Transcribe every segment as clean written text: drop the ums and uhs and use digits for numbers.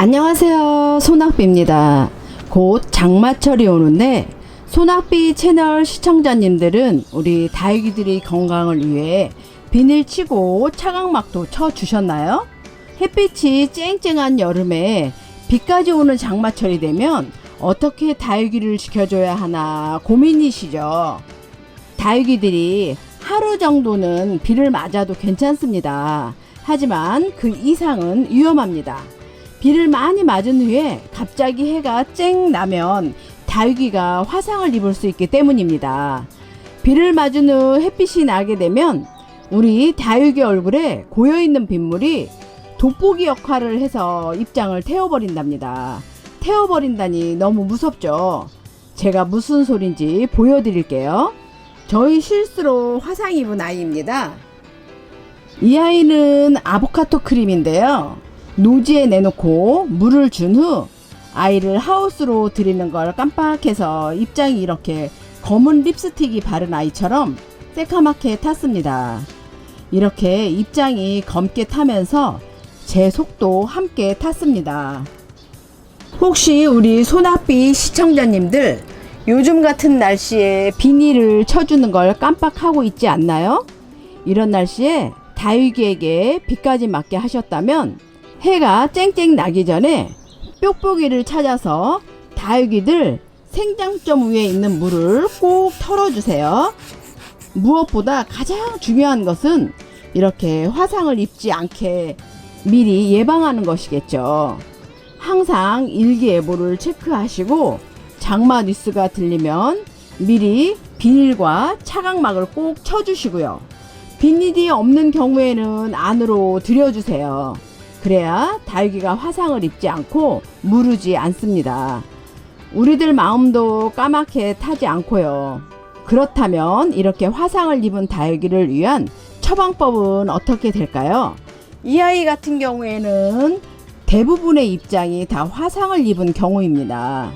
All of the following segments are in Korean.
안녕하세요, 소낙비입니다. 곧 장마철이 오는데 소낙비 채널 시청자님들은 우리 다육이들의 건강을 위해 비닐 치고 차광막도 쳐 주셨나요? 햇빛이 쨍쨍한 여름에 비까지 오는 장마철이 되면 어떻게 다육이를 지켜줘야 하나 고민이시죠? 다육이들이 하루 정도는 비를 맞아도 괜찮습니다. 하지만 그 이상은 위험합니다. 비를 많이 맞은 후에 갑자기 해가 쨍 나면 다육이가 화상을 입을 수 있기 때문입니다. 비를 맞은 후 햇빛이 나게 되면 우리 다육이 얼굴에 고여있는 빗물이 돋보기 역할을 해서 입장을 태워버린답니다. 태워버린다니 너무 무섭죠? 제가 무슨 소린지 보여드릴게요. 저희 실수로 화상 입은 아이입니다. 이 아이는 아보카도 크림인데요. 노지에 내놓고 물을 준 후 아이를 하우스로 들이는 걸 깜빡해서 입장이 이렇게 검은 립스틱이 바른 아이처럼 새카맣게 탔습니다. 이렇게 입장이 검게 타면서 제 속도 함께 탔습니다. 혹시 우리 소낙비 시청자님들 요즘 같은 날씨에 비닐을 쳐주는 걸 깜빡하고 있지 않나요? 이런 날씨에 다육이에게 비까지 맞게 하셨다면 해가 쨍쨍 나기 전에 뾱뾱이를 찾아서 다육이들 생장점 위에 있는 물을 꼭 털어주세요. 무엇보다 가장 중요한 것은 이렇게 화상을 입지 않게 미리 예방하는 것이겠죠. 항상 일기예보를 체크하시고 장마 뉴스가 들리면 미리 비닐과 차광막을 꼭 쳐주시고요. 비닐이 없는 경우에는 안으로 들여주세요. 그래야 다육이가 화상을 입지 않고 무르지 않습니다. 우리들 마음도 까맣게 타지 않고요. 그렇다면 이렇게 화상을 입은 다육이를 위한 처방법은 어떻게 될까요? 이 아이 같은 경우에는 대부분의 입장이 다 화상을 입은 경우입니다.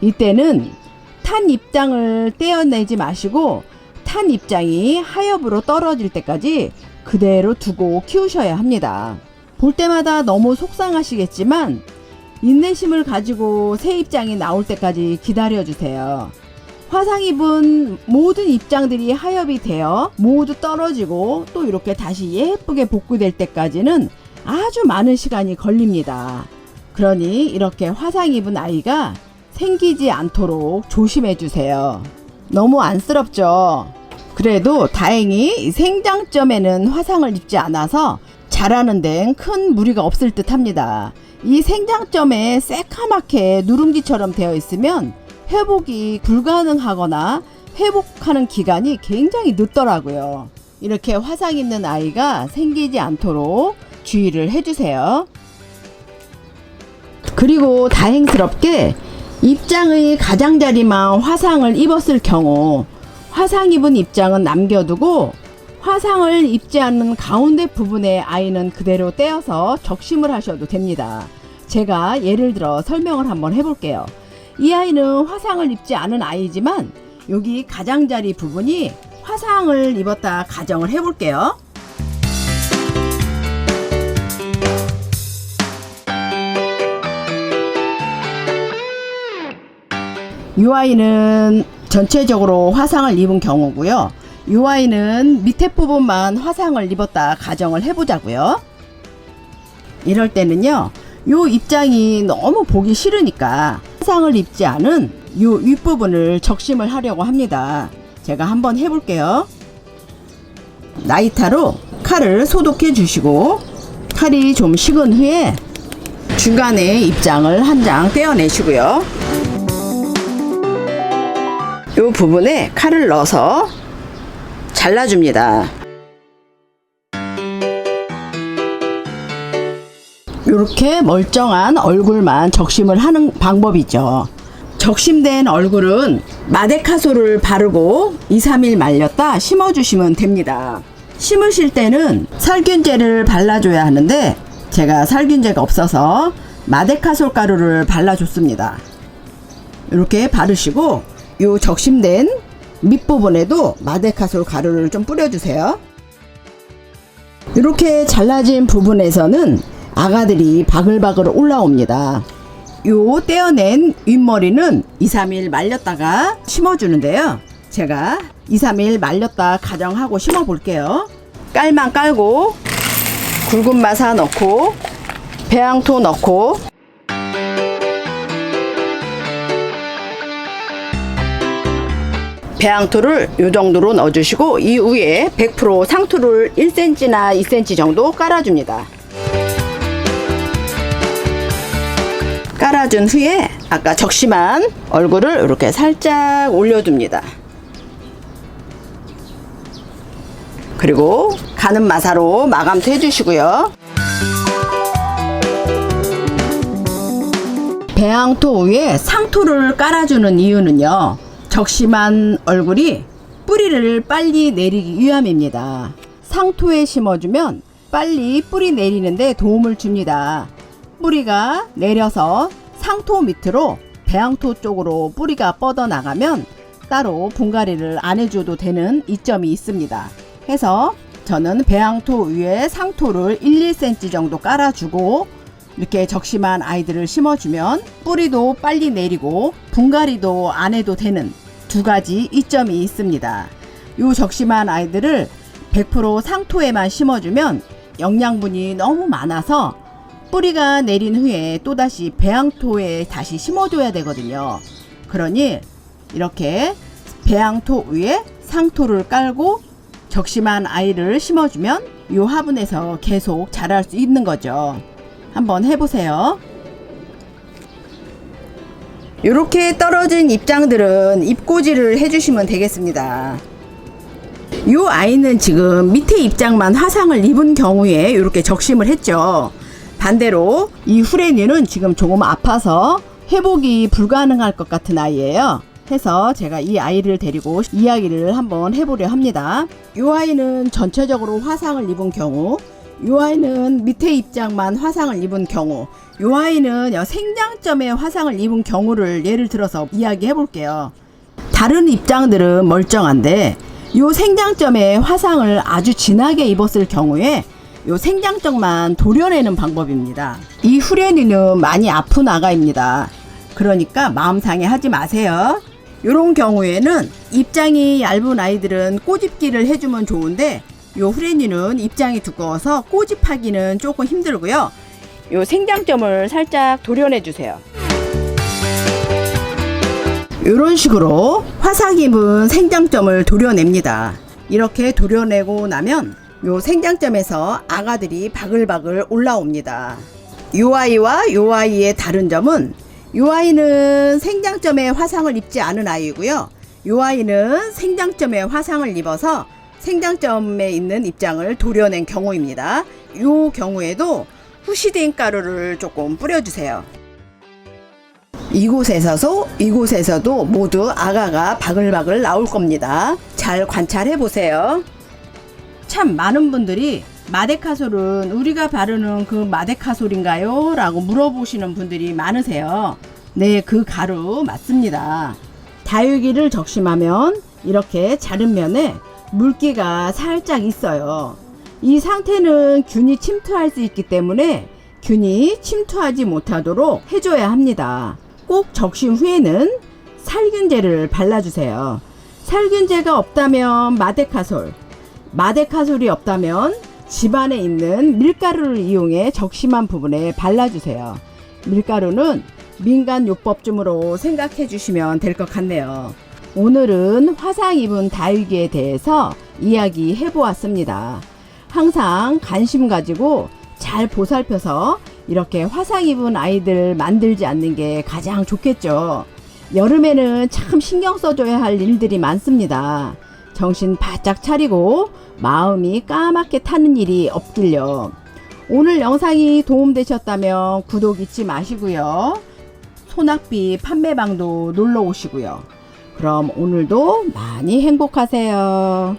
이때는 탄 입장을 떼어내지 마시고 탄 입장이 하엽으로 떨어질 때까지 그대로 두고 키우셔야 합니다. 볼 때마다 너무 속상하시겠지만 인내심을 가지고 새 입장이 나올 때까지 기다려주세요. 화상 입은 모든 입장들이 하엽이 되어 모두 떨어지고 또 이렇게 다시 예쁘게 복구될 때까지는 아주 많은 시간이 걸립니다. 그러니 이렇게 화상 입은 아이가 생기지 않도록 조심해 주세요. 너무 안쓰럽죠? 그래도 다행히 생장점에는 화상을 입지 않아서 자라는 데는 큰 무리가 없을 듯 합니다. 이 생장점에 새카맣게 누룽지처럼 되어 있으면 회복이 불가능하거나 회복하는 기간이 굉장히 늦더라고요. 이렇게 화상 입는 아이가 생기지 않도록 주의를 해주세요. 그리고 다행스럽게 입장의 가장자리만 화상을 입었을 경우 화상 입은 입장은 남겨두고 화상을 입지 않는 가운데 부분의 아이는 그대로 떼어서 적심을 하셔도 됩니다. 제가 예를 들어 설명을 한번 해볼게요. 이 아이는 화상을 입지 않은 아이지만 여기 가장자리 부분이 화상을 입었다 가정을 해볼게요. 이 아이는 전체적으로 화상을 입은 경우고요. 이 아이는 밑에 부분만 화상을 입었다 가정을 해보자고요. 이럴 때는요, 요 입장이 너무 보기 싫으니까 화상을 입지 않은 요 윗부분을 적심을 하려고 합니다. 제가 한번 해볼게요. 나이타로 칼을 소독해 주시고 칼이 좀 식은 후에 중간에 입장을 한 장 떼어내시고요. 요 부분에 칼을 넣어서 잘라줍니다. 이렇게 멀쩡한 얼굴만 적심을 하는 방법이죠. 적심된 얼굴은 마데카솔을 바르고 2-3일 말렸다 심어주시면 됩니다. 심으실 때는 살균제를 발라줘야 하는데 제가 살균제가 없어서 마데카솔 가루를 발라줬습니다. 이렇게 바르시고 요 적심된 밑부분에도 마데카솔 가루를 좀 뿌려주세요. 이렇게 잘라진 부분에서는 아가들이 바글바글 올라옵니다. 요 떼어낸 윗머리는 2, 3일 말렸다가 심어주는데요. 제가 2, 3일 말렸다 가정하고 심어 볼게요. 깔만 깔고 굵은 마사 넣고 배양토 넣고 배양토를 이 정도로 넣어주시고 이 위에 100% 상토를 1cm나 2cm 정도 깔아줍니다. 깔아준 후에 아까 적심한 얼굴을 이렇게 살짝 올려줍니다. 그리고 가는 마사로 마감도 해주시고요. 배양토 위에 상토를 깔아주는 이유는요, 적심한 얼굴이 뿌리를 빨리 내리기 위함입니다. 상토에 심어주면 빨리 뿌리 내리는데 도움을 줍니다. 뿌리가 내려서 상토 밑으로 배양토 쪽으로 뿌리가 뻗어나가면 따로 분갈이를 안 해줘도 되는 이점이 있습니다. 해서 저는 배양토 위에 상토를 1, 2cm 정도 깔아주고 이렇게 적심한 아이들을 심어주면 뿌리도 빨리 내리고 분갈이도 안 해도 되는 두 가지 이점이 있습니다. 이 적심한 아이들을 100% 상토에만 심어주면 영양분이 너무 많아서 뿌리가 내린 후에 또다시 배양토에 다시 심어줘야 되거든요. 그러니 이렇게 배양토 위에 상토를 깔고 적심한 아이를 심어주면 이 화분에서 계속 자랄 수 있는 거죠. 한번 해보세요. 이렇게 떨어진 입장들은 잎꽂이를 해주시면 되겠습니다. 이 아이는 지금 밑에 입장만 화상을 입은 경우에 이렇게 적심을 했죠. 반대로 이 후레니는 지금 조금 아파서 회복이 불가능할 것 같은 아이예요. 해서 제가 이 아이를 데리고 이야기를 한번 해보려 합니다. 이 아이는 전체적으로 화상을 입은 경우, 이 아이는 밑에 입장만 화상을 입은 경우, 이 아이는 생장점에 화상을 입은 경우를 예를 들어서 이야기해 볼게요. 다른 입장들은 멀쩡한데 이 생장점에 화상을 아주 진하게 입었을 경우에 이 생장점만 도려내는 방법입니다. 이 후레니는 많이 아픈 아가입니다. 그러니까 마음 상해하지 마세요. 이런 경우에는 입장이 얇은 아이들은 꼬집기를 해주면 좋은데 이 후레니는 입장이 두꺼워서 꼬집하기는 조금 힘들고요. 이 생장점을 살짝 도려내 주세요. 이런 식으로 화상 입은 생장점을 도려냅니다. 이렇게 도려내고 나면 이 생장점에서 아가들이 바글바글 올라옵니다. 이 아이와 이 아이의 다른 점은 이 아이는 생장점에 화상을 입지 않은 아이고요. 이 아이는 생장점에 화상을 입어서 생장점에 있는 입장을 도려낸 경우입니다. 이 경우에도 후시딘 가루를 조금 뿌려주세요. 이곳에서도 모두 아가가 바글바글 나올 겁니다. 잘 관찰해 보세요. 참 많은 분들이 마데카솔은 우리가 바르는 그 마데카솔인가요? 라고 물어보시는 분들이 많으세요. 네, 그 가루 맞습니다. 다육이를 적심하면 이렇게 자른 면에 물기가 살짝 있어요. 이 상태는 균이 침투할 수 있기 때문에 균이 침투하지 못하도록 해줘야 합니다. 꼭 적심 후에는 살균제를 발라주세요. 살균제가 없다면 마데카솔이 없다면 집안에 있는 밀가루를 이용해 적심한 부분에 발라주세요. 밀가루는 민간요법쯤으로 생각해 주시면 될 것 같네요. 오늘은 화상 입은 다육이에 대해서 이야기해 보았습니다. 항상 관심 가지고 잘 보살펴서 이렇게 화상 입은 아이들 만들지 않는 게 가장 좋겠죠. 여름에는 참 신경 써줘야 할 일들이 많습니다. 정신 바짝 차리고 마음이 까맣게 타는 일이 없길요. 오늘 영상이 도움되셨다면 구독 잊지 마시고요. 소낙비 판매방도 놀러 오시고요. 그럼 오늘도 많이 행복하세요.